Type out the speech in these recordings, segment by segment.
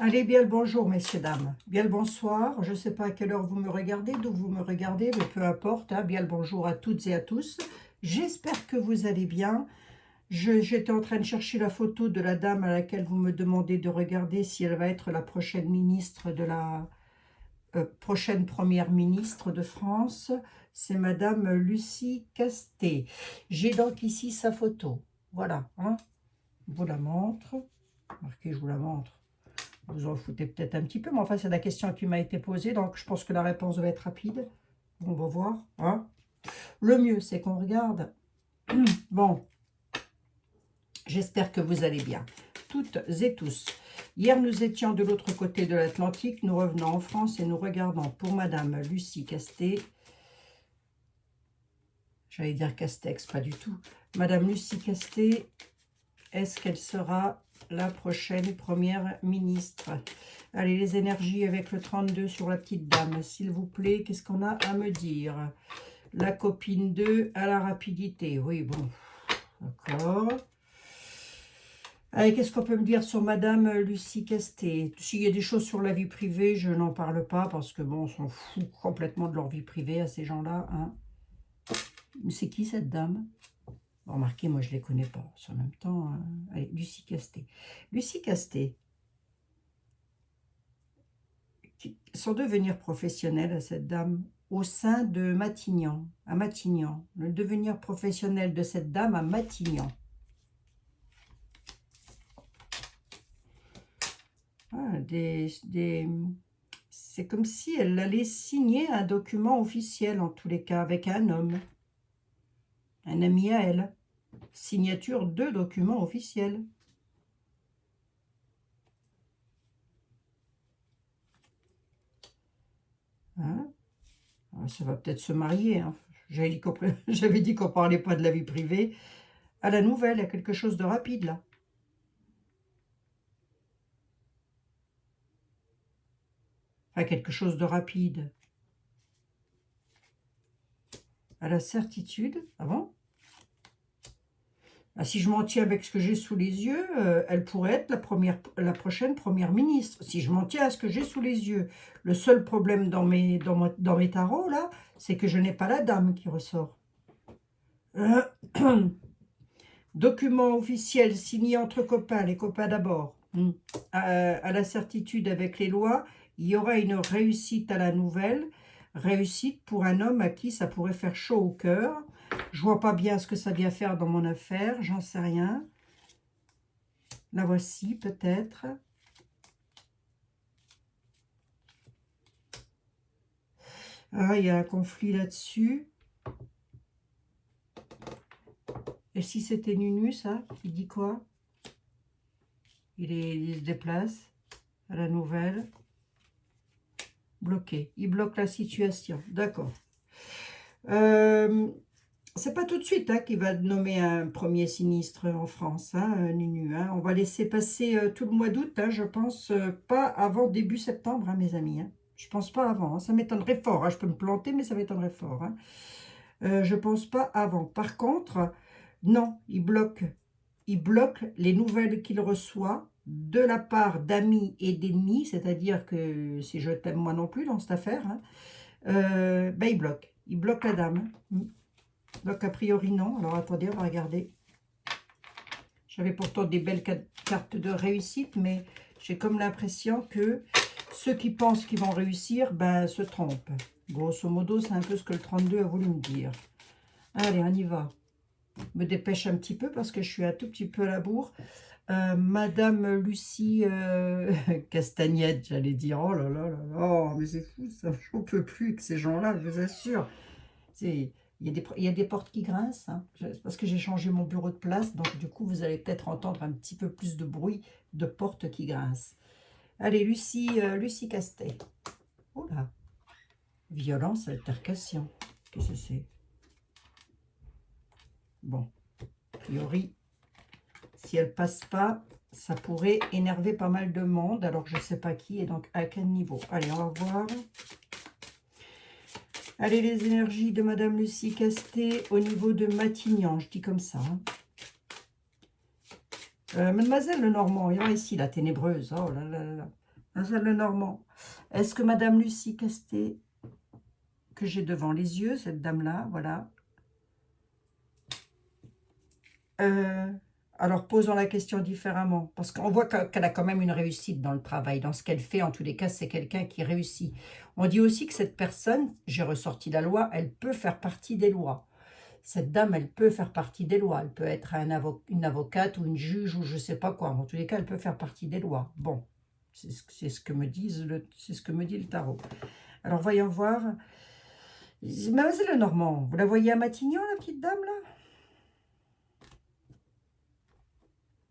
Allez, bien le bonjour, messieurs, dames. Bien le bonsoir. Je ne sais pas à quelle heure vous me regardez, d'où vous me regardez, mais peu importe. Hein, bien le bonjour à toutes et à tous. J'espère que vous allez bien. J'étais en train de chercher la photo de la dame à laquelle vous me demandez de regarder si elle va être la prochaine ministre de la prochaine première ministre de France. C'est Madame Lucie Castet. J'ai donc ici sa photo. Voilà. Hein, je vous la montre. Marquez, je vous la montre. Vous en foutez peut-être un petit peu, mais enfin, c'est la question qui m'a été posée, donc je pense que la réponse va être rapide. On va voir. Hein. Le mieux, c'est qu'on regarde. Bon, j'espère que vous allez bien, toutes et tous. Hier, nous étions de l'autre côté de l'Atlantique, nous revenons en France et nous regardons pour Madame Lucie Castet. J'allais dire Castex, pas du tout. Madame Lucie Castet, est-ce qu'elle sera la prochaine première ministre? Allez, les énergies avec le 32 sur la petite dame, s'il vous plaît, qu'est-ce qu'on a à me dire? La copine 2 à la rapidité, oui, bon, d'accord. Allez, qu'est-ce qu'on peut me dire sur Madame Lucie Castet? S'il y a des choses sur la vie privée, je n'en parle pas, parce que bon, on s'en fout complètement de leur vie privée à ces gens-là. Hein. C'est qui cette dame? Remarquez, moi je ne les connais pas. En même temps, allez, Lucie Castet. Lucie Castet, son devenir professionnel à cette dame au sein de Matignon, à Matignon. Le devenir professionnel de cette dame à Matignon. Ah, c'est comme si elle allait signer un document officiel, en tous les cas, avec un homme, un ami à elle. Signature de document officiel. Hein? Ça va peut-être se marier. Hein. J'avais dit qu'on ne parlait pas de la vie privée. À la nouvelle, il y a quelque chose de rapide, là. Enfin, quelque chose de rapide. À la certitude. Ah bon? Ah, si je m'en tiens avec ce que j'ai sous les yeux, elle pourrait être la prochaine première ministre. Si je m'en tiens à ce que j'ai sous les yeux. Le seul problème dans mes tarots, là, c'est que je n'ai pas la dame qui ressort. Document officiel signé entre copains, les copains d'abord. À la certitude avec les lois, il y aura une réussite à la nouvelle. Réussite pour un homme à qui ça pourrait faire chaud au cœur. Je vois pas bien ce que ça vient faire dans mon affaire, j'en sais rien. La voici peut-être. Ah, il y a un conflit là-dessus. Et si c'était Nunu, ça, il dit quoi? Il se déplace à la nouvelle. Bloqué. Il bloque la situation. D'accord. C'est pas tout de suite hein, qu'il va nommer un premier sinistre en France, hein, Nunu. Hein. On va laisser passer tout le mois d'août, hein, je pense pas avant début septembre, hein, mes amis. Hein. Je pense pas avant, hein. Ça m'étonnerait fort. Hein. Je peux me planter, mais ça m'étonnerait fort. Hein. Je pense pas avant. Par contre, non, il bloque les nouvelles qu'il reçoit de la part d'amis et d'ennemis, c'est-à-dire que si je t'aime moi non plus dans cette affaire, hein, ben il bloque la dame. Donc, a priori, non. Alors, attendez, on va regarder. J'avais pourtant des belles cartes de réussite, mais j'ai comme l'impression que ceux qui pensent qu'ils vont réussir, ben, se trompent. Grosso modo, c'est un peu ce que le 32 a voulu me dire. Allez, on y va. Je me dépêche un petit peu parce que je suis un tout petit peu à la bourre. Madame Lucie Castagnette, j'allais dire. Oh là là là là. Oh, mais c'est fou, ça. J'en peux plus avec ces gens-là, je vous assure. C'est... il y a des portes qui grincent, hein. Parce que j'ai changé mon bureau de place, donc du coup, vous allez peut-être entendre un petit peu plus de bruit de portes qui grincent. Allez, Lucie Castet. Oh là, violence, altercation. Qu'est-ce que c'est? Bon, a priori, si elle passe pas, ça pourrait énerver pas mal de monde, alors je ne sais pas qui et donc à quel niveau. Allez, on va voir. Allez, les énergies de Madame Lucie Castet au niveau de Matignon, je dis comme ça. Hein. Mademoiselle Lenormand, il y a ici la ténébreuse. Oh là là là. Ah, c'est le Normand. Est-ce que Madame Lucie Castet, que j'ai devant les yeux, cette dame-là, voilà. Euh, alors, posons la question différemment, parce qu'on voit qu'elle a quand même une réussite dans le travail. Dans ce qu'elle fait, en tous les cas, c'est quelqu'un qui réussit. On dit aussi que cette personne, j'ai ressorti la loi, elle peut faire partie des lois. Cette dame, elle peut faire partie des lois. Elle peut être une avocate ou une juge ou je ne sais pas quoi. En tous les cas, elle peut faire partie des lois. Bon, c'est ce que me c'est ce que me dit le tarot. Alors, voyons voir. Mademoiselle Lenormand, vous la voyez à Matignon, la petite dame, là?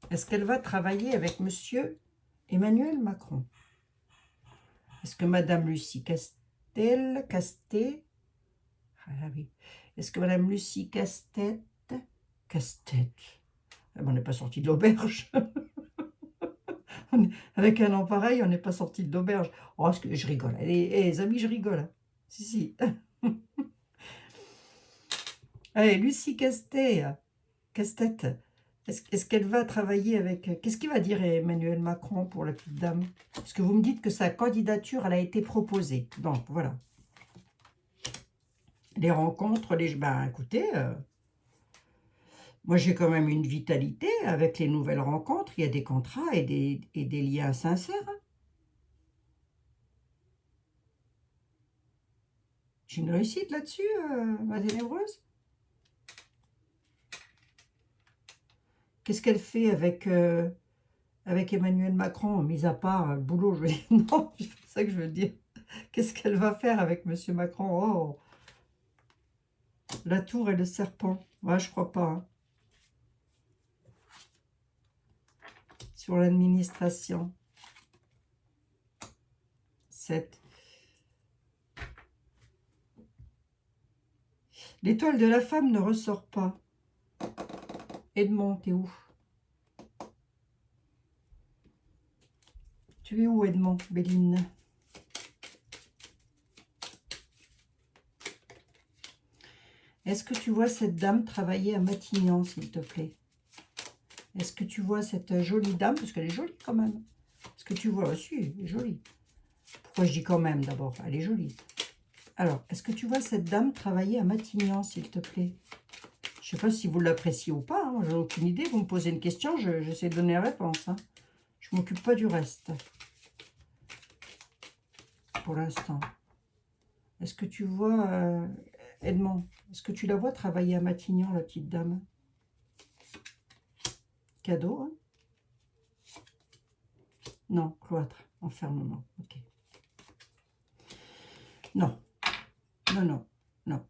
Est-ce qu'elle va travailler avec monsieur Emmanuel Macron? Est-ce que Madame Lucie Castet, ah oui, est-ce que Madame Lucie Castet, ah ben, on n'est pas sorti de l'auberge. Avec un nom pareil, on n'est pas sorti de l'auberge. Oh, je rigole. Les amis, je rigole, hein. Si, si. Allez, Lucie Castet, est-ce qu'elle va travailler avec... Qu'est-ce qu'il va dire Emmanuel Macron pour la petite dame? Parce que vous me dites que sa candidature, elle a été proposée. Donc, voilà. Les rencontres, ben, écoutez, moi, j'ai quand même une vitalité avec les nouvelles rencontres. Il y a des contrats et des liens sincères. J'ai une réussite là-dessus, ma ténébreuse. Qu'est-ce qu'elle fait avec Emmanuel Macron, mis à part le boulot, je veux dire, non, c'est ça que je veux dire. Qu'est-ce qu'elle va faire avec Monsieur Macron? Oh, la tour et le serpent. Ouais, je crois pas, hein. Sur l'administration. 7. L'étoile de la femme ne ressort pas. Edmond, t'es où? Tu es où, Edmond, Béline? Est-ce que tu vois cette dame travailler à Matignon, s'il te plaît? Est-ce que tu vois cette jolie dame? Parce qu'elle est jolie quand même. Est-ce que tu vois aussi? Elle est jolie. Pourquoi je dis quand même d'abord? Elle est jolie. Alors, est-ce que tu vois cette dame travailler à Matignon, s'il te plaît? Je ne sais pas si vous l'appréciez ou pas. Hein. J'ai aucune idée. Vous me posez une question, j'essaie de donner la réponse. Hein. Je ne m'occupe pas du reste. Pour l'instant. Est-ce que tu vois, Edmond, est-ce que tu la vois travailler à Matignon, la petite dame? Cadeau, hein? Non, cloître, enfermement. Ok. Non, non, non, non.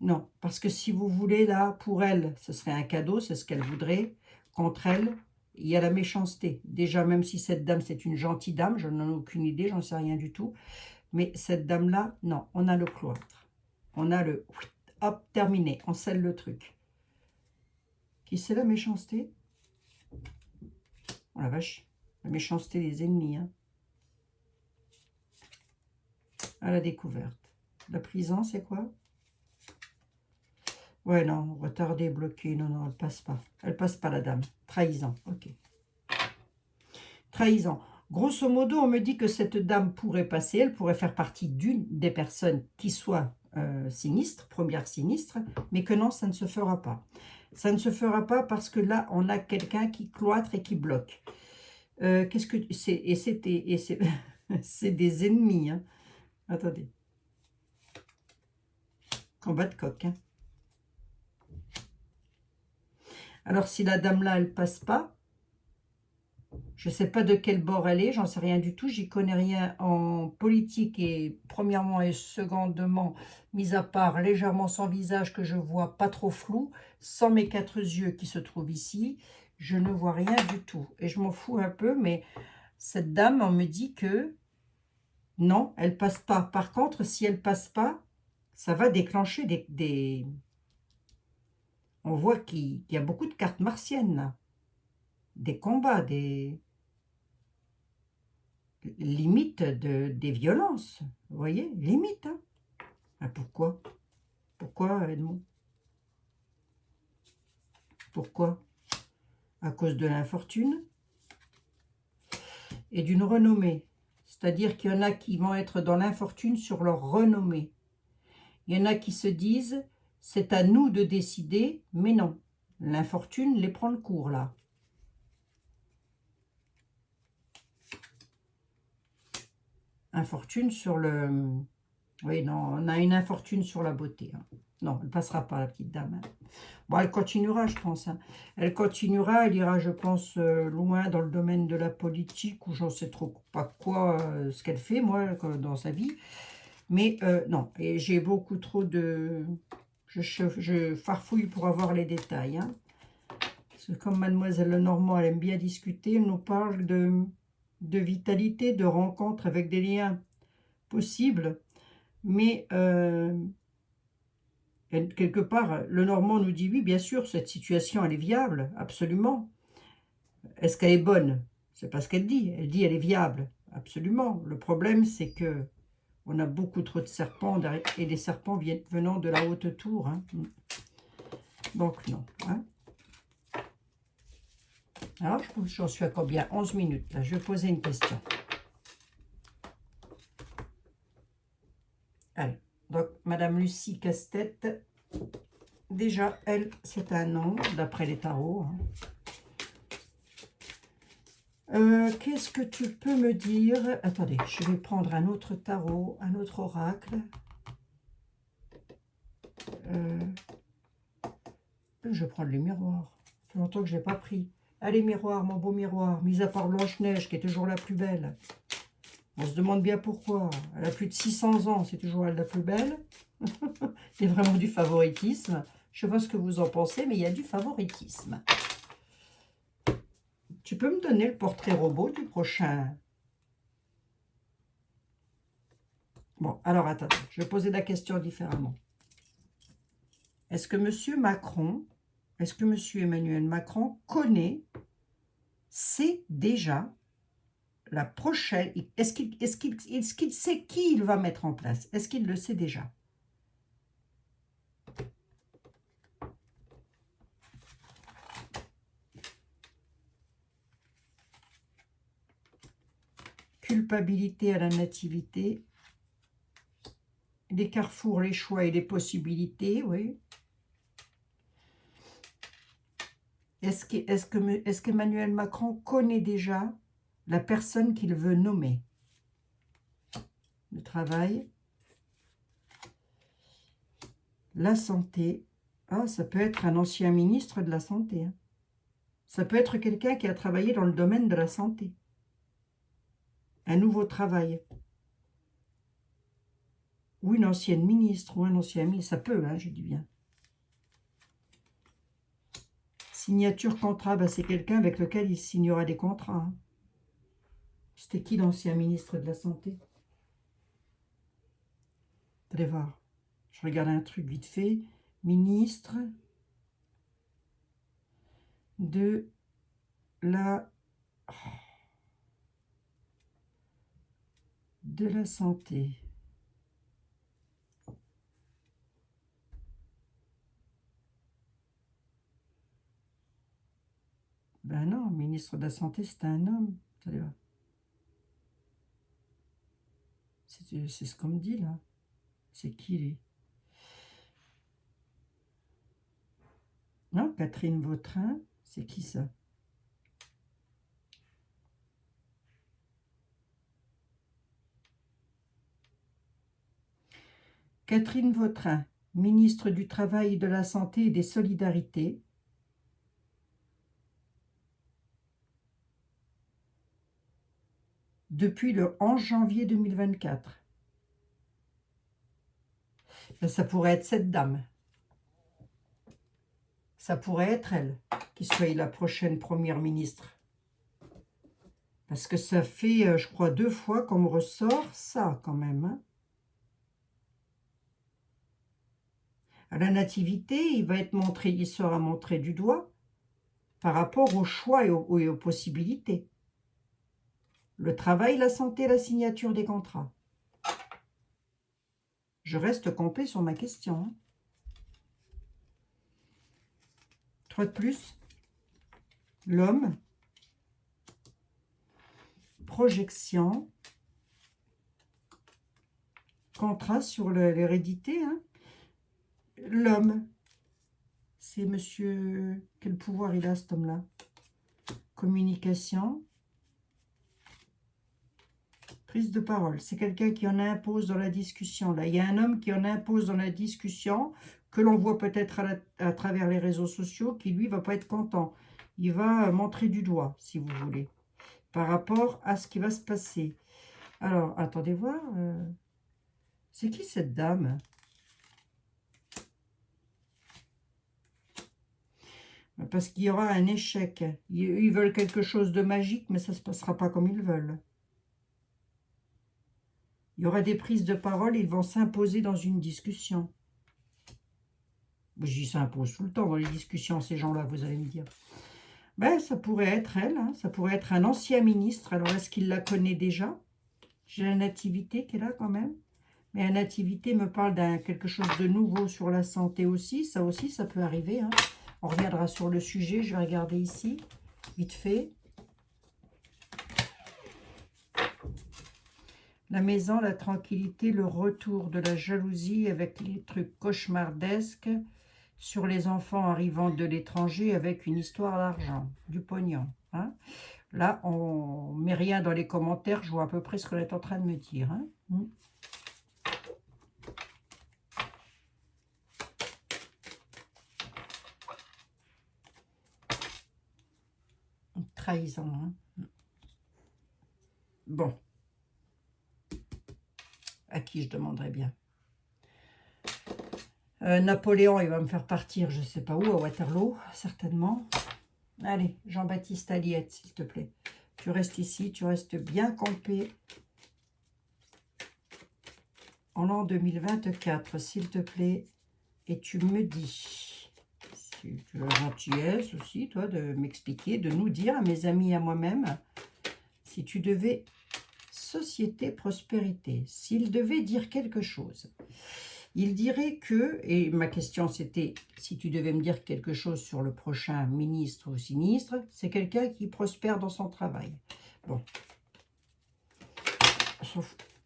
Non, parce que si vous voulez, là, pour elle, ce serait un cadeau, c'est ce qu'elle voudrait. Contre elle, il y a la méchanceté. Déjà, même si cette dame, c'est une gentille dame, je n'en ai aucune idée, j'en sais rien du tout. Mais cette dame-là, non, on a le cloître. On a le... Hop, terminé, on scelle le truc. Qui c'est la méchanceté? Oh la vache, la méchanceté des ennemis. Hein. À la découverte. La prison, c'est quoi? Ouais, non, retardé, bloqué. Non, non, elle passe pas. Elle passe pas, la dame. Trahison, ok. Trahison. Grosso modo, on me dit que cette dame pourrait passer. Elle pourrait faire partie d'une des personnes qui soit sinistre, première sinistre, mais que non, ça ne se fera pas. Ça ne se fera pas parce que là, on a quelqu'un qui cloître et qui bloque. Qu'est-ce que c'est? Et c'est c'est des ennemis. Hein. Attendez. Combat de coq. Hein. Alors, si la dame là, elle passe pas, je ne sais pas de quel bord elle est, j'en sais rien du tout, j'y connais rien en politique et premièrement et secondement, mis à part légèrement son visage que je vois pas trop flou, sans mes 4 yeux qui se trouvent ici, je ne vois rien du tout. Et je m'en fous un peu, mais cette dame, on me dit que non, elle passe pas. Par contre, si elle passe pas, ça va déclencher des... On voit qu'il y a beaucoup de cartes martiennes là. Des combats, des limites des violences. Vous voyez, limite. Hein. Ah, pourquoi? Pourquoi, Edmond? Pourquoi? À cause de l'infortune. et d'une renommée. C'est-à-dire qu'il y en a qui vont être dans l'infortune sur leur renommée. Il y en a qui se disent, c'est à nous de décider, mais non. L'infortune les prend le cours, là. Infortune sur le... Oui, non, on a une infortune sur la beauté. Hein. Non, elle ne passera pas, la petite dame. Hein. Bon, elle continuera, je pense. Hein. Elle continuera, elle ira, je pense, loin dans le domaine de la politique, ou j'en sais trop pas quoi, ce qu'elle fait, moi, dans sa vie. Mais non, et j'ai beaucoup trop de... Je farfouille pour avoir les détails. Hein. Parce que comme Mademoiselle Lenormand, elle aime bien discuter, elle nous parle de vitalité, de rencontre avec des liens possibles. Mais quelque part, Lenormand nous dit, oui, bien sûr, cette situation, elle est viable, absolument. Est-ce qu'elle est bonne? C'est pas ce qu'elle dit. Elle dit, elle est viable, absolument. Le problème, c'est que on a beaucoup trop de serpents, et des serpents venant de la haute tour. Hein. Donc, non. Hein. Alors, j'en suis à combien? 11 minutes, là. Je vais poser une question. Allez. Donc, Madame Lucie Casse-Tête, déjà, elle, c'est un nom, d'après les tarots. Hein. Qu'est-ce que tu peux me dire? Attendez, je vais prendre un autre tarot, un autre oracle. Je vais prendre les miroirs. Ça fait longtemps que je n'ai pas pris. Allez, miroir, mon beau miroir, mis à part Blanche-Neige, qui est toujours la plus belle. On se demande bien pourquoi. Elle a plus de 600 ans, c'est toujours elle la plus belle. C'est vraiment du favoritisme. Je ne sais pas ce que vous en pensez, mais il y a du favoritisme. Tu peux me donner le portrait robot du prochain? Bon, alors attendez, je vais poser la question différemment. Est-ce que M. Macron, est-ce que M. Emmanuel Macron sait déjà la prochaine... Est-ce qu'il sait qui il va mettre en place? Est-ce qu'il le sait déjà? Culpabilité à la nativité. Les carrefours, les choix et les possibilités, oui. Est-ce qu'Emmanuel Macron connaît déjà la personne qu'il veut nommer? Le travail, la santé. Ah, ça peut être un ancien ministre de la Santé. Hein. Ça peut être quelqu'un qui a travaillé dans le domaine de la santé. Un nouveau travail. Ou une ancienne ministre, ou un ancien ministre. Ça peut, hein, je dis bien. Signature contrat, ben c'est quelqu'un avec lequel il signera des contrats. Hein. C'était qui l'ancien ministre de la Santé? Allez voir. Je regarde un truc vite fait. Ministre de la Santé. Ben non, ministre de la Santé, c'est un homme. Allez voir. C'est ce qu'on me dit là. C'est qui lui? Non, Catherine Vautrin, c'est qui ça? Catherine Vautrin, ministre du Travail, de la Santé et des Solidarités. Depuis le 11 janvier 2024. Ben, ça pourrait être cette dame. Ça pourrait être elle qui soit la prochaine première ministre. Parce que ça fait, je crois, 2 fois qu'on me ressort ça quand même. Hein. À la nativité, il sera montré du doigt par rapport aux choix et aux possibilités. Le travail, la santé, la signature des contrats. Je reste complet sur ma question. Hein. 3 de plus. L'homme. projection, contraste sur l'hérédité. Hein. L'homme, c'est monsieur... Quel pouvoir il a, cet homme-là? Communication. Prise de parole. C'est quelqu'un qui en impose dans la discussion. Là, il y a un homme qui en impose dans la discussion, que l'on voit peut-être à travers les réseaux sociaux, qui, lui, va pas être content. Il va montrer du doigt, si vous voulez, par rapport à ce qui va se passer. Alors, attendez voir. C'est qui cette dame? Parce qu'il y aura un échec. Ils veulent quelque chose de magique, mais ça ne se passera pas comme ils veulent. Il y aura des prises de parole, ils vont s'imposer dans une discussion. Je dis s'impose tout le temps dans les discussions, ces gens-là, vous allez me dire. Ben, ça pourrait être elle, hein, ça pourrait être un ancien ministre. Alors, est-ce qu'il la connaît déjà? J'ai la nativité qui est là quand même. Mais la nativité me parle d'un quelque chose de nouveau sur la santé aussi. Ça aussi, ça peut arriver. Hein. On reviendra sur le sujet. Je vais regarder ici, vite fait. La maison, la tranquillité, le retour de la jalousie avec les trucs cauchemardesques sur les enfants arrivant de l'étranger avec une histoire d'argent, du pognon. Hein. Là, on ne met rien dans les commentaires. Je vois à peu près ce qu'on est en train de me dire. Hein. Trahison. Hein. Bon. À qui je demanderais bien. Napoléon, il va me faire partir, je ne sais pas où, à Waterloo, certainement. Allez, Jean-Baptiste Aliette, s'il te plaît. Tu restes ici, tu restes bien campé. En l'an 2024, s'il te plaît. Et tu me dis, si tu as la gentillesse aussi, toi, de m'expliquer, de nous dire, à mes amis et à moi-même, si tu devais... Société, prospérité. S'il devait dire quelque chose, il dirait que, et ma question c'était, si tu devais me dire quelque chose sur le prochain ministre ou sinistre, c'est quelqu'un qui prospère dans son travail. Bon.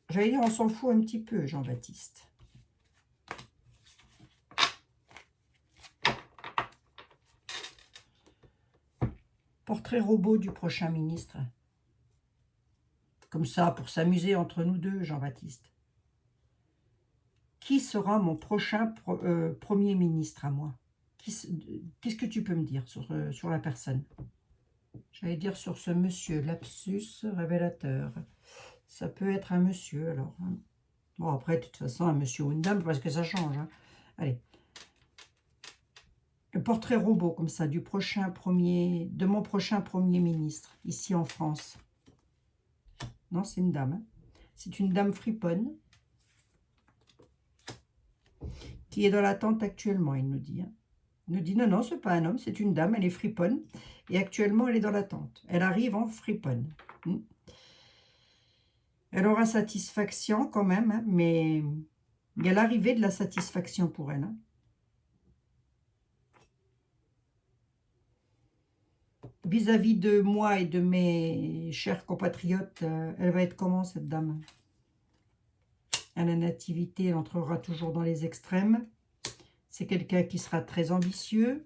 J'allais dire, on s'en fout un petit peu, Jean-Baptiste. Portrait robot du prochain ministre. Comme ça, pour s'amuser entre nous deux, Jean-Baptiste. Qui sera mon prochain Premier ministre à moi? Qu'est-ce que tu peux me dire sur la personne? J'allais dire sur ce monsieur, lapsus révélateur. Ça peut être un monsieur, alors. Hein. Bon, après, de toute façon, un monsieur ou une dame, parce que ça change. Hein. Allez. Le portrait robot, comme ça, de mon prochain Premier ministre, ici en France. Non, c'est une dame. Hein. C'est une dame friponne. Qui est dans l'attente actuellement, il nous dit. Hein. Il nous dit, non, non, c'est pas un homme, c'est une dame, elle est friponne. Et actuellement, elle est dans l'attente. Elle arrive en friponne. Elle aura satisfaction quand même, hein, mais il y a l'arrivée de la satisfaction pour elle. Hein. Vis-à-vis de moi et de mes chers compatriotes, elle va être comment, cette dame? À la nativité, elle entrera toujours dans les extrêmes. C'est quelqu'un qui sera très ambitieux.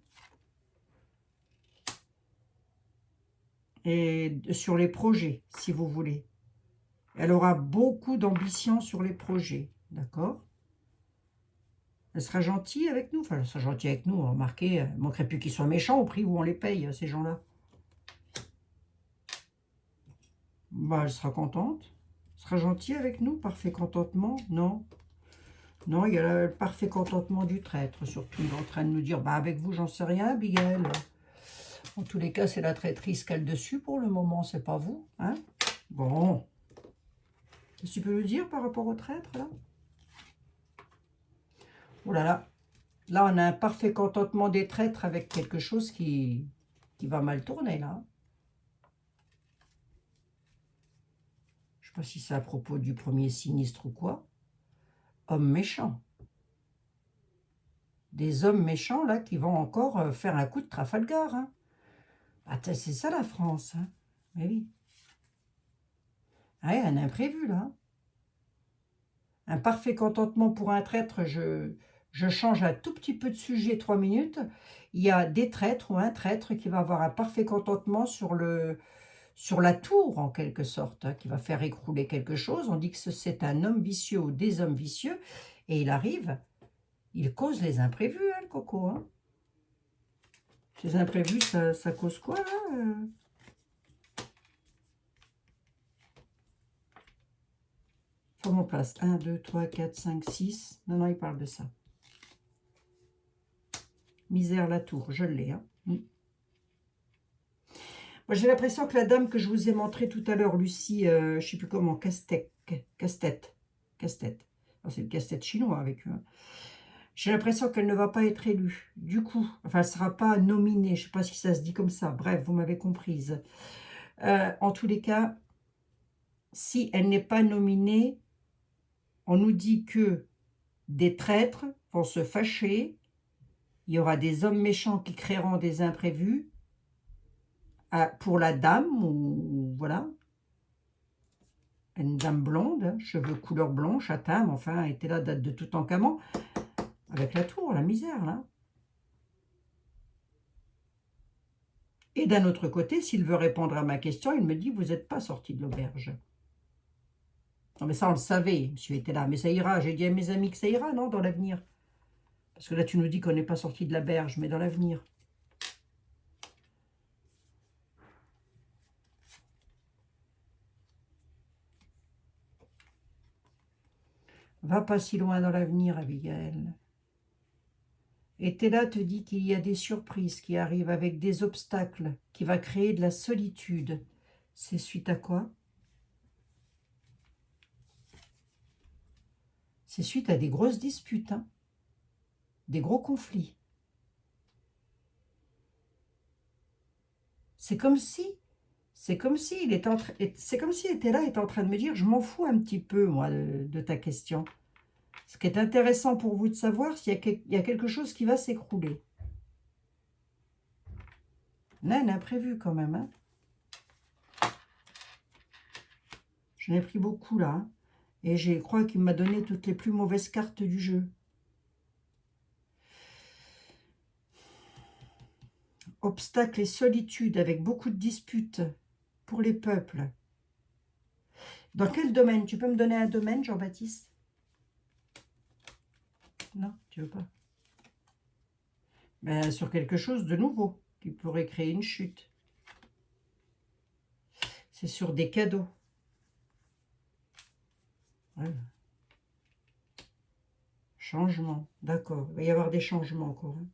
Et sur les projets, si vous voulez. Elle aura beaucoup d'ambition sur les projets, d'accord? Elle sera gentille avec nous. Enfin, elle sera gentille avec nous, remarquez. Il ne manquerait plus qu'ils soient méchants au prix où on les paye, ces gens-là. Bah, elle sera contente. Elle sera gentille avec nous. Parfait contentement, non. Non, il y a le parfait contentement du traître, surtout. Il est en train de nous dire, bah avec vous, j'en sais rien, Abigail. En tous les cas, c'est la traîtrise qu'elle dessus pour le moment, c'est pas vous. Hein? Bon. Qu'est-ce que tu peux nous dire par rapport au traître, là? Oh là là. Là, on a un parfait contentement des traîtres avec quelque chose qui va mal tourner, là. Je ne sais pas si c'est à propos du premier sinistre ou quoi. Homme méchant. Des hommes méchants, là, qui vont encore faire un coup de Trafalgar. Hein. Ah, c'est ça, la France. Hein. Mais oui. Ah, un imprévu, là. Un parfait contentement pour un traître, je change un tout petit peu de sujet 3 minutes. Il y a des traîtres ou un traître qui va avoir un parfait contentement sur la tour, en quelque sorte, hein, qui va faire écrouler quelque chose. On dit que c'est un homme vicieux ou des hommes vicieux, et il arrive, il cause les imprévus, hein, le coco. Hein. Ces imprévus, ça cause quoi, là Forme en place. 1, 2, 3, 4, 5, 6. Non, non, il parle de ça. Misère la tour, je l'ai. Hein. Moi, j'ai l'impression que la dame que je vous ai montrée tout à l'heure, Lucie, je ne sais plus comment, casse-tête. Casse-tête. C'est le casse-tête chinois avec eux. Hein. J'ai l'impression qu'elle ne va pas être élue. Du coup, enfin, elle ne sera pas nominée. Je ne sais pas si ça se dit comme ça. Bref, vous m'avez comprise. En tous les cas, si elle n'est pas nominée, on nous dit que des traîtres vont se fâcher. Il y aura des hommes méchants qui créeront des imprévus pour la dame, ou voilà, une dame blonde, hein, cheveux couleur blond, châtain, mais enfin, elle était là, date de Toutankhamon, avec la tour, la misère, là. Et d'un autre côté, s'il veut répondre à ma question, il me dit, vous n'êtes pas sorti de l'auberge. Non, mais ça, on le savait, monsieur était là, mais ça ira. J'ai dit à mes amis que ça ira, non, dans l'avenir. Parce que là, tu nous dis qu'on n'est pas sorti de la berge, mais dans l'avenir. Va pas si loin dans l'avenir, Abigail. Et Tella te dit qu'il y a des surprises qui arrivent avec des obstacles, qui va créer de la solitude. C'est suite à quoi? C'est suite à des grosses disputes, hein, des gros conflits. C'est comme si c'est comme si Tella était en train de me dire, je m'en fous un petit peu, moi, de ta question. Ce qui est intéressant pour vous de savoir, s'il y a quelque chose qui va s'écrouler. Là, un imprévu quand même. Hein. J'en ai pris beaucoup là. Hein. Et je crois qu'il m'a donné toutes les plus mauvaises cartes du jeu. Obstacles et solitude avec beaucoup de disputes pour les peuples. Dans quel domaine? Tu peux me donner un domaine, Jean-Baptiste? Non, tu veux pas. Ben, sur quelque chose de nouveau qui pourrait créer une chute. C'est sur des cadeaux. Voilà. Changement, d'accord. Il va y avoir des changements encore. Hein.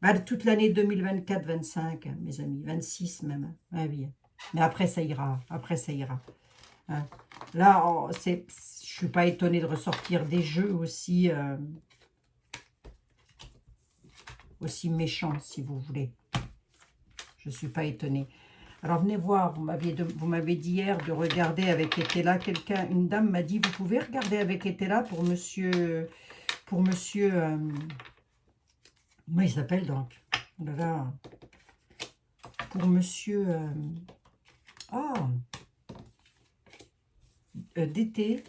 Bah, toute l'année 2024-25, hein, mes amis. 26 même. Hein. Ah oui. Mais après, ça ira. Après, ça ira. Hein. Là, je ne suis pas étonnée de ressortir des jeux aussi méchants, si vous voulez. Je ne suis pas étonnée. Alors, venez voir. Vous m'avez dit hier de regarder avec Etela. Une dame m'a dit, vous pouvez regarder avec Etela pour monsieur... comment il s'appelle donc? Oh là là. Pour monsieur... d'été,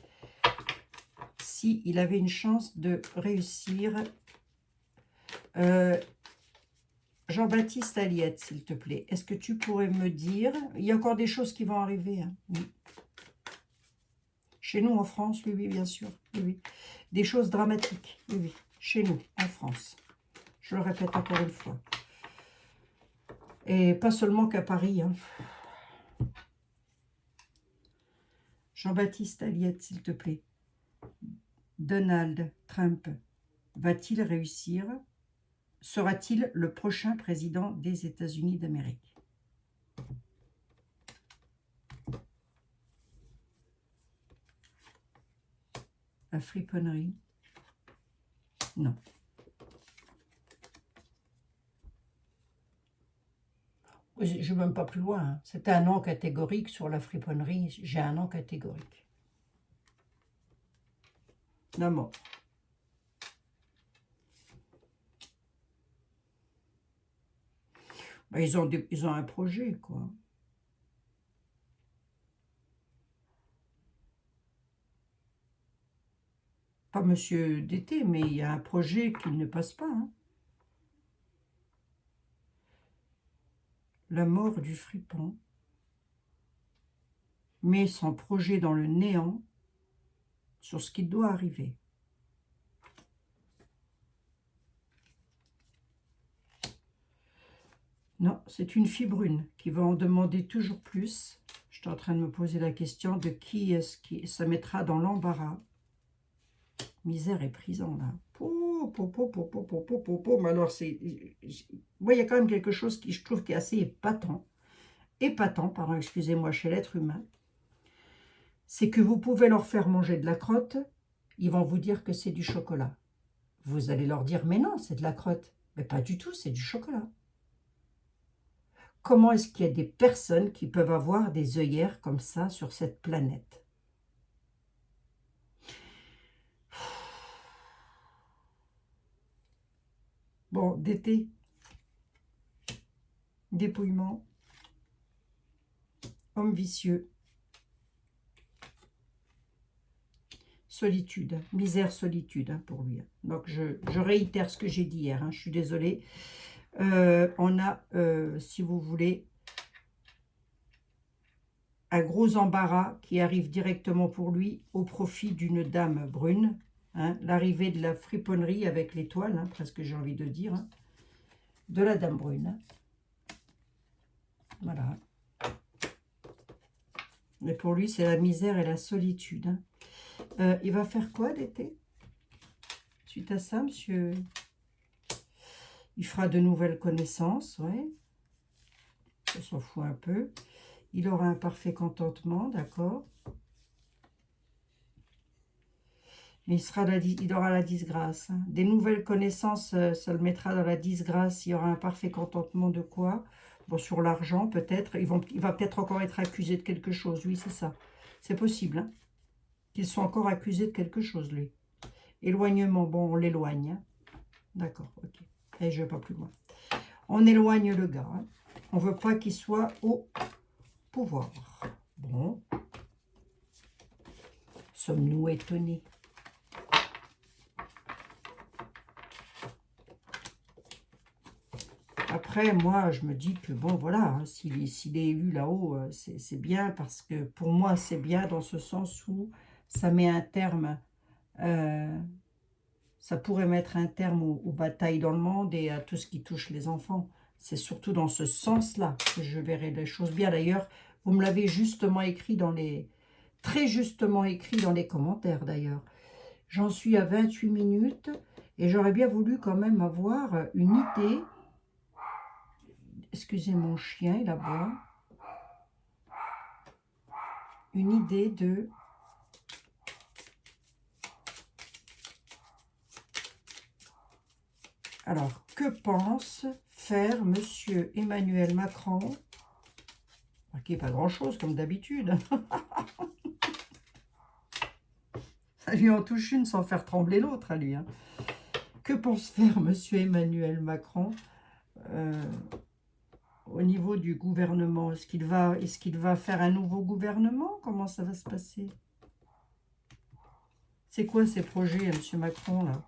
s'il avait une chance de réussir. Jean-Baptiste Aliette, s'il te plaît, est-ce que tu pourrais me dire... Il y a encore des choses qui vont arriver. Hein. Oui. Chez nous, en France, oui, oui, bien sûr. Oui, oui. Des choses dramatiques, oui, oui. Chez nous, en France. Je le répète encore une fois. Et pas seulement qu'à Paris. Hein. Jean-Baptiste Aliette, s'il te plaît. Donald Trump va-t-il réussir? Sera-t-il le prochain président des États-Unis d'Amérique? La friponnerie? Non. Je ne vais même pas plus loin. Hein. C'était un non catégorique sur la friponnerie. J'ai un non catégorique. La mort. Ben, ils ont un projet, quoi. Pas monsieur d'été, mais il y a un projet qui ne passe pas. Hein. La mort du fripon met son projet dans le néant sur ce qui doit arriver. Non, c'est une fille brune qui va en demander toujours plus. Je suis en train de me poser la question de qui est-ce qui ça mettra dans l'embarras. Misère et prison, là. Mais alors, moi, il y a quand même quelque chose qui, je trouve, qui est assez épatant, pardon, excusez-moi, chez l'être humain. C'est que vous pouvez leur faire manger de la crotte, ils vont vous dire que c'est du chocolat. Vous allez leur dire, mais non, c'est de la crotte. Mais pas du tout, c'est du chocolat. Comment est-ce qu'il y a des personnes qui peuvent avoir des œillères comme ça sur cette planète? Bon, d'été, dépouillement, homme vicieux, solitude, misère, solitude hein, pour lui. Donc, je réitère ce que j'ai dit hier, hein, je suis désolée. On a, si vous voulez, un gros embarras qui arrive directement pour lui au profit d'une dame brune. Hein, l'arrivée de la friponnerie avec l'étoile, hein, presque j'ai envie de dire, hein, de la dame brune. Hein. Voilà. Mais pour lui, c'est la misère et la solitude. Hein. Il va faire quoi d'été? Suite à ça, monsieur, il fera de nouvelles connaissances, ouais. On s'en fout un peu. Il aura un parfait contentement, d'accord. Mais il aura la disgrâce. Hein. Des nouvelles connaissances, ça le mettra dans la disgrâce. Il y aura un parfait contentement de quoi? Bon, sur l'argent, peut-être. Il va peut-être encore être accusé de quelque chose. Oui, c'est ça. C'est possible. Hein, qu'ils soient encore accusés de quelque chose, lui. Éloignement, bon, on l'éloigne. Hein. D'accord, ok. Et je ne vais pas plus loin. On éloigne le gars. Hein. On ne veut pas qu'il soit au pouvoir. Bon. Sommes-nous étonnés? Après, moi, je me dis que, bon, voilà, hein, s'il est élu là-haut, c'est bien, parce que pour moi, c'est bien dans ce sens où ça met un terme, ça pourrait mettre un terme aux batailles dans le monde et à tout ce qui touche les enfants. C'est surtout dans ce sens-là que je verrai les choses bien. D'ailleurs, vous me l'avez justement écrit très justement écrit dans les commentaires, d'ailleurs. J'en suis à 28 minutes et j'aurais bien voulu quand même avoir une idée. Excusez mon chien, il aboie. Une idée de... Alors, que pense faire monsieur Emmanuel Macron? Qui n'est pas grand-chose, comme d'habitude. Ça lui en touche une sans faire trembler l'autre, à lui. Hein. Que pense faire monsieur Emmanuel Macron au niveau du gouvernement? Est-ce qu'il va faire un nouveau gouvernement? Comment ça va se passer? C'est quoi ces projets, monsieur Macron, là?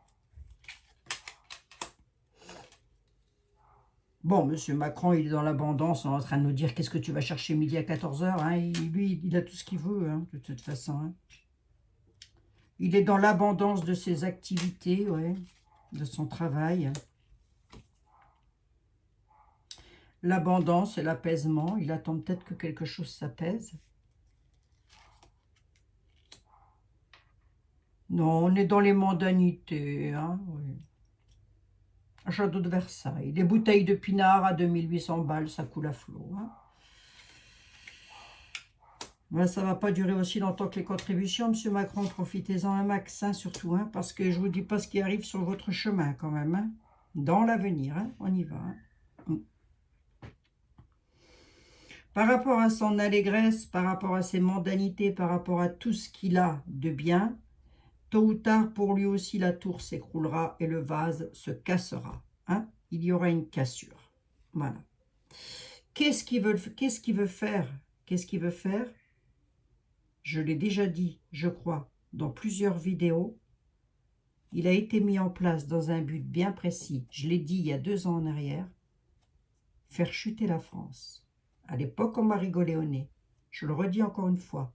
Bon, monsieur Macron, il est dans l'abondance, en train de nous dire qu'est-ce que tu vas chercher midi à 14 h. Hein, lui, il a tout ce qu'il veut, hein, de toute façon. Hein. Il est dans l'abondance de ses activités, ouais, de son travail. L'abondance et l'apaisement. Il attend peut-être que quelque chose s'apaise. Non, on est dans les mondanités. Hein, oui. Château de Versailles. Des bouteilles de pinard à 2800 balles, ça coule à flot. Hein. Ben, ça ne va pas durer aussi longtemps que les contributions, monsieur Macron. Profitez-en un max, hein, surtout. Hein, parce que je ne vous dis pas ce qui arrive sur votre chemin, quand même. Hein, dans l'avenir, hein, on y va. Hein. Par rapport à son allégresse, par rapport à ses mondanités, par rapport à tout ce qu'il a de bien, tôt ou tard, pour lui aussi, la tour s'écroulera et le vase se cassera. Hein? Il y aura une cassure. Voilà. Qu'est-ce qu'il veut faire? Qu'est-ce qu'il veut faire? Je l'ai déjà dit, je crois, dans plusieurs vidéos. il a été mis en place dans un but bien précis. Je l'ai dit il y a 2 ans en arrière, faire chuter la France. À l'époque, on m'a rigolé au nez. Je le redis encore une fois.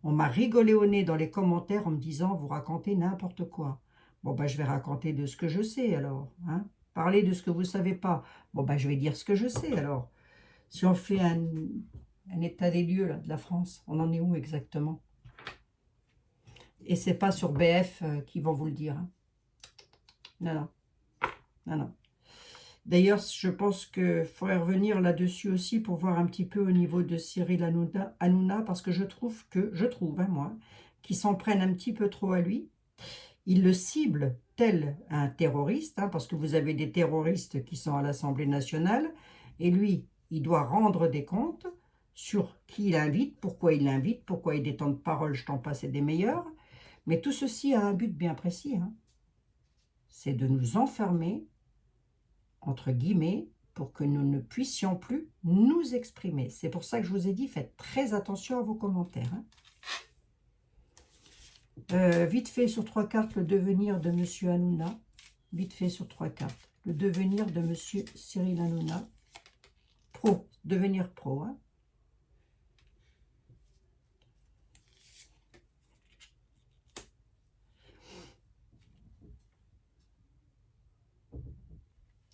On m'a rigolé au nez dans les commentaires en me disant « Vous racontez n'importe quoi ». Bon, ben, je vais raconter de ce que je sais alors. Hein. Parler de ce que vous ne savez pas. Bon, ben, je vais dire ce que je sais alors. Si on fait un état des lieux là, de la France, on en est où exactement? Et c'est pas sur BF qu'ils vont vous le dire. Hein. Non, non, non, non. D'ailleurs, je pense qu'il faudrait revenir là-dessus aussi pour voir un petit peu au niveau de Cyril Hanouna, parce que je trouve, hein, moi, qu'ils s'en prennent un petit peu trop à lui. Ils le ciblent tel un terroriste, hein, parce que vous avez des terroristes qui sont à l'Assemblée nationale, et lui, il doit rendre des comptes sur qui il invite, pourquoi il l'invite, pourquoi il détend de parole, je t'en passe, et des meilleurs. Mais tout ceci a un but bien précis, hein. C'est de nous enfermer, entre guillemets, pour que nous ne puissions plus nous exprimer. C'est pour ça que je vous ai dit, faites très attention à vos commentaires. Hein. Vite fait sur 3 cartes, le devenir de M. Hanouna. Vite fait sur 3 cartes. Le devenir de M. Cyril Hanouna. Pro, devenir pro. Hein.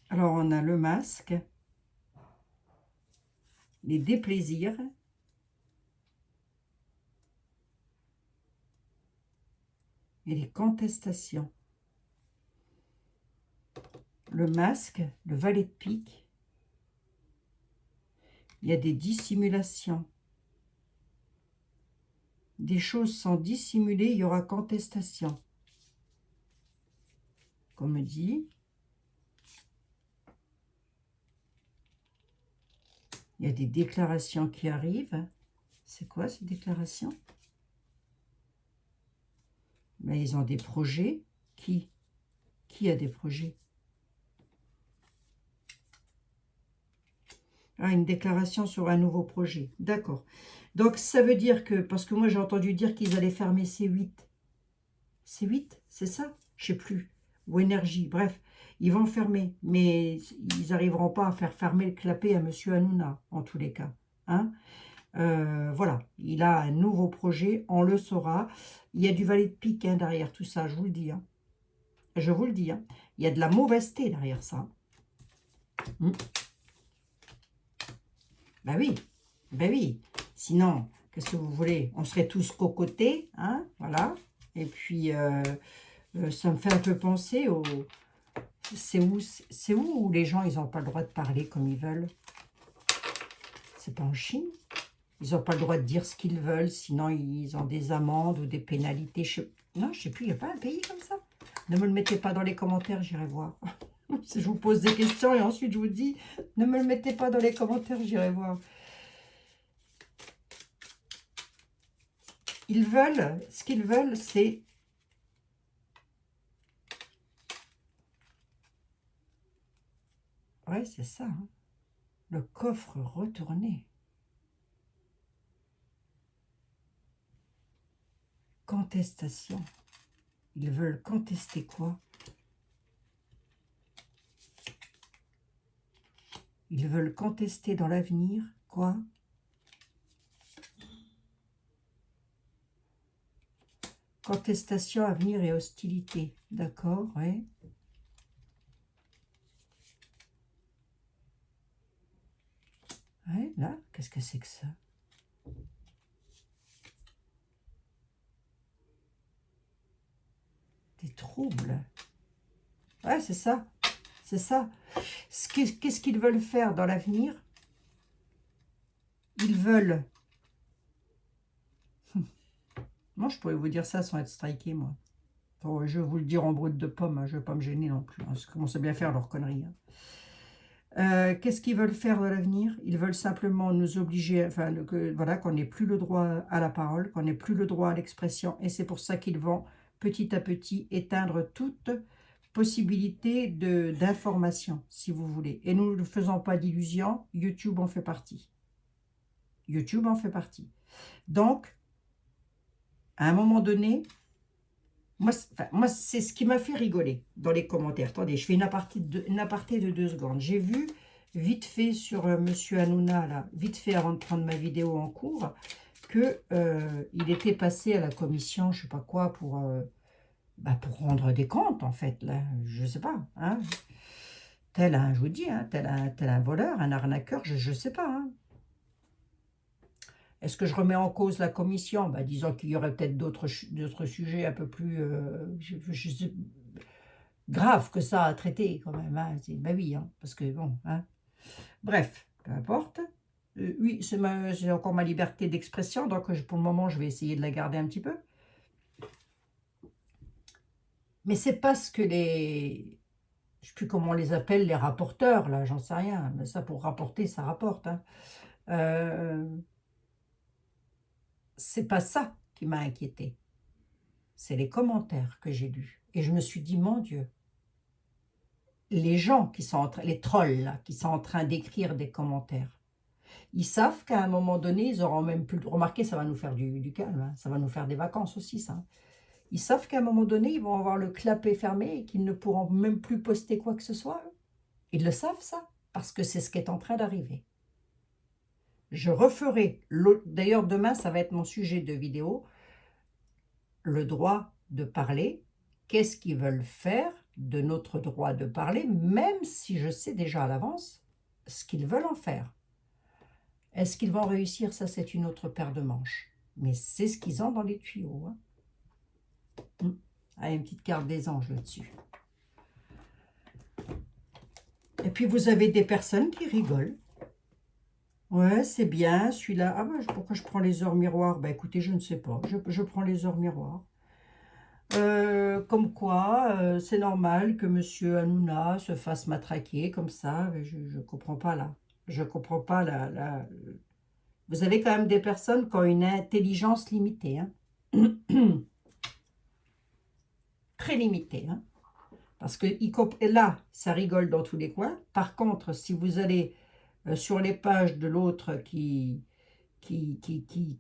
Alors, on a le masque, les déplaisirs, et les contestations. Le masque, le valet de pique, il y a des dissimulations. Des choses sans dissimuler, il y aura contestation. Comme dit, il y a des déclarations qui arrivent. C'est quoi ces déclarations? Ben, ils ont des projets. Qui a des projets? Ah, une déclaration sur un nouveau projet. D'accord. Donc, ça veut dire que, parce que moi, j'ai entendu dire qu'ils allaient fermer C8. C8, c'est ça? Je ne sais plus. Ou Énergie, bref. Ils vont fermer, mais ils n'arriveront pas à faire fermer le clapet à M. Hanouna, en tous les cas. Hein? Voilà, il a un nouveau projet, on le saura. Il y a du valet de pique hein, derrière tout ça, je vous le dis. Hein. Je vous le dis. Hein. Il y a de la mauvaiseté derrière ça. Ben oui, ben oui. Sinon, qu'est-ce que vous voulez? On serait tous cocotés, hein, voilà. Et puis, ça me fait un peu penser au... C'est où les gens, ils n'ont pas le droit de parler comme ils veulent? C'est pas en Chine? Ils n'ont pas le droit de dire ce qu'ils veulent, sinon ils ont des amendes ou des pénalités. Non, je ne sais plus, il n'y a pas un pays comme ça. Ne me le mettez pas dans les commentaires, j'irai voir. Si je vous pose des questions et ensuite je vous dis, ne me le mettez pas dans les commentaires, j'irai voir. Ils veulent, ce qu'ils veulent, c'est... Ouais, c'est ça. Hein. Le coffre retourné. Contestation. Ils veulent contester quoi? Ils veulent contester dans l'avenir quoi? Contestation, avenir et hostilité. D'accord, oui. Ouais, là, qu'est-ce que c'est que ça? Des troubles. Ouais, c'est ça. C'est ça. Qu'est-ce qu'ils veulent faire dans l'avenir? Ils veulent... Moi, je pourrais vous dire ça sans être striké, moi. Bon, je vais vous le dire en brut de pomme, hein, je ne vais pas me gêner non plus. Hein, parce qu'ils commencent à bien faire leurs conneries. Hein. Qu'est-ce qu'ils veulent faire dans l'avenir? Ils veulent simplement nous obliger, enfin, voilà, qu'on n'ait plus le droit à la parole, qu'on n'ait plus le droit à l'expression. Et c'est pour ça qu'ils vont, petit à petit, éteindre toute possibilité d'information, si vous voulez. Et nous ne faisons pas d'illusions, YouTube en fait partie. YouTube en fait partie. Donc, à un moment donné, Moi, c'est ce qui m'a fait rigoler dans les commentaires. Attendez, je fais une aparté de 2 secondes. J'ai vu vite fait sur Monsieur Hanouna, là, vite fait avant de prendre ma vidéo en cours, que il était passé à la commission, je sais pas quoi, pour rendre des comptes, en fait, là, je sais pas, hein. Tel un, je vous dis, hein, tel un voleur, un arnaqueur, je sais pas, hein. Est-ce que je remets en cause la commission? Disons qu'il y aurait peut-être d'autres sujets un peu plus graves que ça à traiter, quand même, hein. Oui, hein, parce que bon, hein. Bref, peu importe. Oui, c'est encore ma liberté d'expression, donc pour le moment, je vais essayer de la garder un petit peu. Mais c'est parce que je ne sais plus comment on les appelle, les rapporteurs, là, j'en sais rien. Mais ça, pour rapporter, ça rapporte, hein. Euh, c'est pas ça qui m'a inquiété. C'est les commentaires que j'ai lus. Et je me suis dit, mon Dieu, les gens qui sont les trolls, là, qui sont en train d'écrire des commentaires, ils savent qu'à un moment donné, ils auront même plus... Remarquez, ça va nous faire du calme, hein. Ça va nous faire des vacances aussi, ça. Ils savent qu'à un moment donné, ils vont avoir le clapet fermé et qu'ils ne pourront même plus poster quoi que ce soit. Ils le savent, ça, parce que c'est ce qui est en train d'arriver. Je referai, d'ailleurs demain, ça va être mon sujet de vidéo, le droit de parler. Qu'est-ce qu'ils veulent faire de notre droit de parler, même si je sais déjà à l'avance ce qu'ils veulent en faire. Est-ce qu'ils vont réussir? Ça, c'est une autre paire de manches. Mais c'est ce qu'ils ont dans les tuyaux, hein. Une petite carte des anges là-dessus. Et puis, vous avez des personnes qui rigolent. Ouais, c'est bien, celui-là. Ah, pourquoi je prends les heures miroirs? Écoutez, je ne sais pas. Je prends les heures miroirs. Comme quoi, c'est normal que Monsieur Hanouna se fasse matraquer comme ça. Je ne comprends pas, là. Je ne comprends pas, là. Vous avez quand même des personnes qui ont une intelligence limitée, hein. Très limitée, hein. Parce que là, ça rigole dans tous les coins. Par contre, si vous allez sur les pages de l'autre qui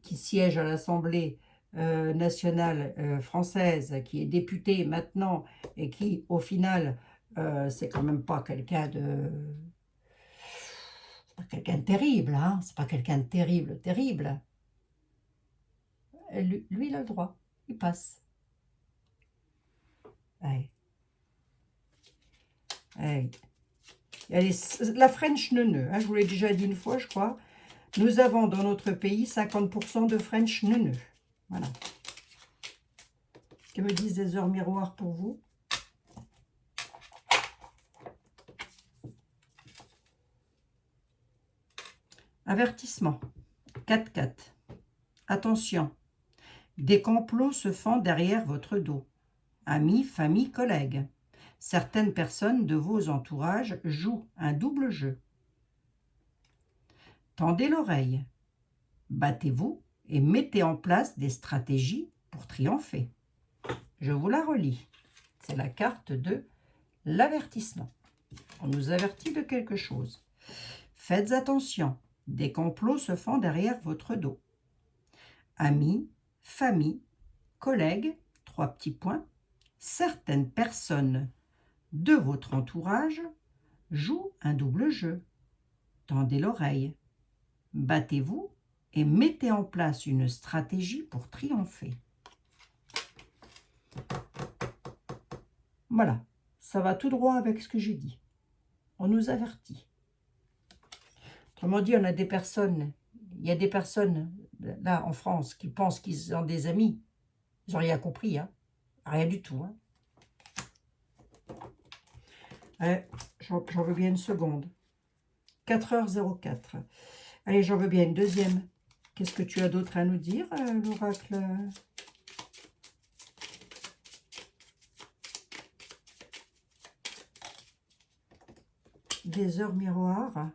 siège à l'Assemblée nationale française, qui est député maintenant, et qui, au final, c'est quand même pas quelqu'un de... C'est pas quelqu'un de terrible, hein. C'est pas quelqu'un de terrible. Lui, il a le droit. Il passe. Ouais. Ouais. La French neuneu, hein, je vous l'ai déjà dit une fois, je crois. Nous avons dans notre pays 50% de French neuneu. Voilà. Que me disent des heures miroirs pour vous? Avertissement. 4-4. Attention. Des complots se font derrière votre dos. Amis, famille, collègues. Certaines personnes de vos entourages jouent un double jeu. Tendez l'oreille. Battez-vous et mettez en place des stratégies pour triompher. Je vous la relis. C'est la carte de l'avertissement. On nous avertit de quelque chose. Faites attention, des complots se font derrière votre dos. Amis, famille, collègues, 3 petits points. Certaines personnes de votre entourage jouent un double jeu. Tendez l'oreille. Battez-vous et mettez en place une stratégie pour triompher. Voilà, ça va tout droit avec ce que j'ai dit. On nous avertit. Autrement dit, il y a des personnes là en France qui pensent qu'ils ont des amis. Ils n'ont rien compris, hein. Rien du tout, hein. Ouais, j'en veux bien une seconde. 4h04. Allez, j'en veux bien une deuxième. Qu'est-ce que tu as d'autre à nous dire, l'oracle? Des heures miroirs.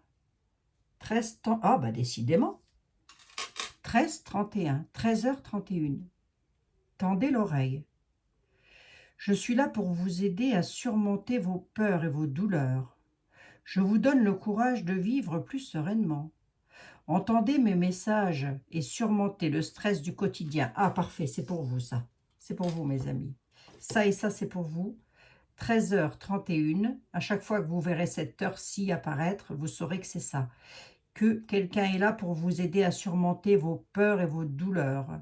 13 temps. Ah, décidément. 13h31. 13h31. Tendez l'oreille. Je suis là pour vous aider à surmonter vos peurs et vos douleurs. Je vous donne le courage de vivre plus sereinement. Entendez mes messages et surmontez le stress du quotidien. Ah, parfait, c'est pour vous ça. C'est pour vous, mes amis. Ça et ça, c'est pour vous. 13h31, à chaque fois que vous verrez cette heure-ci apparaître, vous saurez que c'est ça. Que quelqu'un est là pour vous aider à surmonter vos peurs et vos douleurs.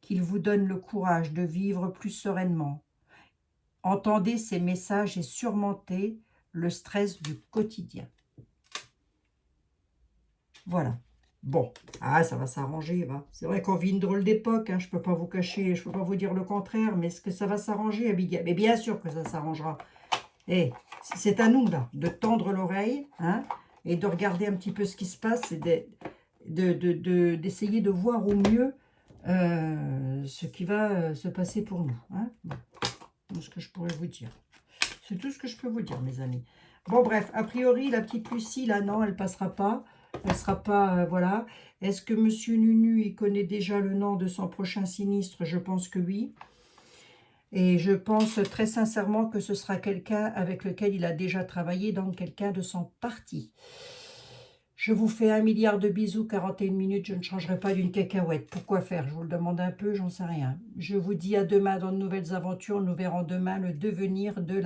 Qu'il vous donne le courage de vivre plus sereinement. Entendez ces messages et surmontez le stress du quotidien. Voilà. Bon, ça va s'arranger, va. C'est vrai qu'on vit une drôle d'époque, hein, je ne peux pas vous cacher, je ne peux pas vous dire le contraire, mais est-ce que ça va s'arranger, Abigail? Mais bien sûr que ça s'arrangera. Et c'est à nous, là, de tendre l'oreille, hein, et de regarder un petit peu ce qui se passe, et d'essayer de voir au mieux ce qui va se passer pour nous. Hein. Bon, c'est ce que je pourrais vous dire. C'est tout ce que je peux vous dire, mes amis. Bon, bref, a priori, la petite Lucie, là, non, elle passera pas. Elle sera pas, voilà. Est-ce que Monsieur Nunu, il connaît déjà le nom de son prochain sinistre? Je pense que oui. Et je pense très sincèrement que ce sera quelqu'un avec lequel il a déjà travaillé, donc quelqu'un de son parti. Je vous fais 1 milliard de bisous, 41 minutes, je ne changerai pas d'une cacahuète. Pourquoi faire? Je vous le demande un peu, j'en sais rien. Je vous dis à demain dans de nouvelles aventures. Nous verrons demain le devenir de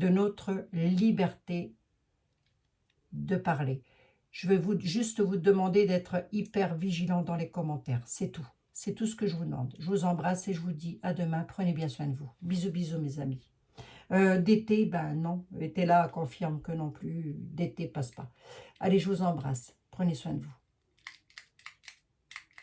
notre liberté de parler. Je vais juste vous demander d'être hyper vigilant dans les commentaires. C'est tout. C'est tout ce que je vous demande. Je vous embrasse et je vous dis à demain. Prenez bien soin de vous. Bisous, bisous mes amis. D'été, ben non. L'été là confirme que non plus. D'été passe pas. Allez, je vous embrasse. Prenez soin de vous.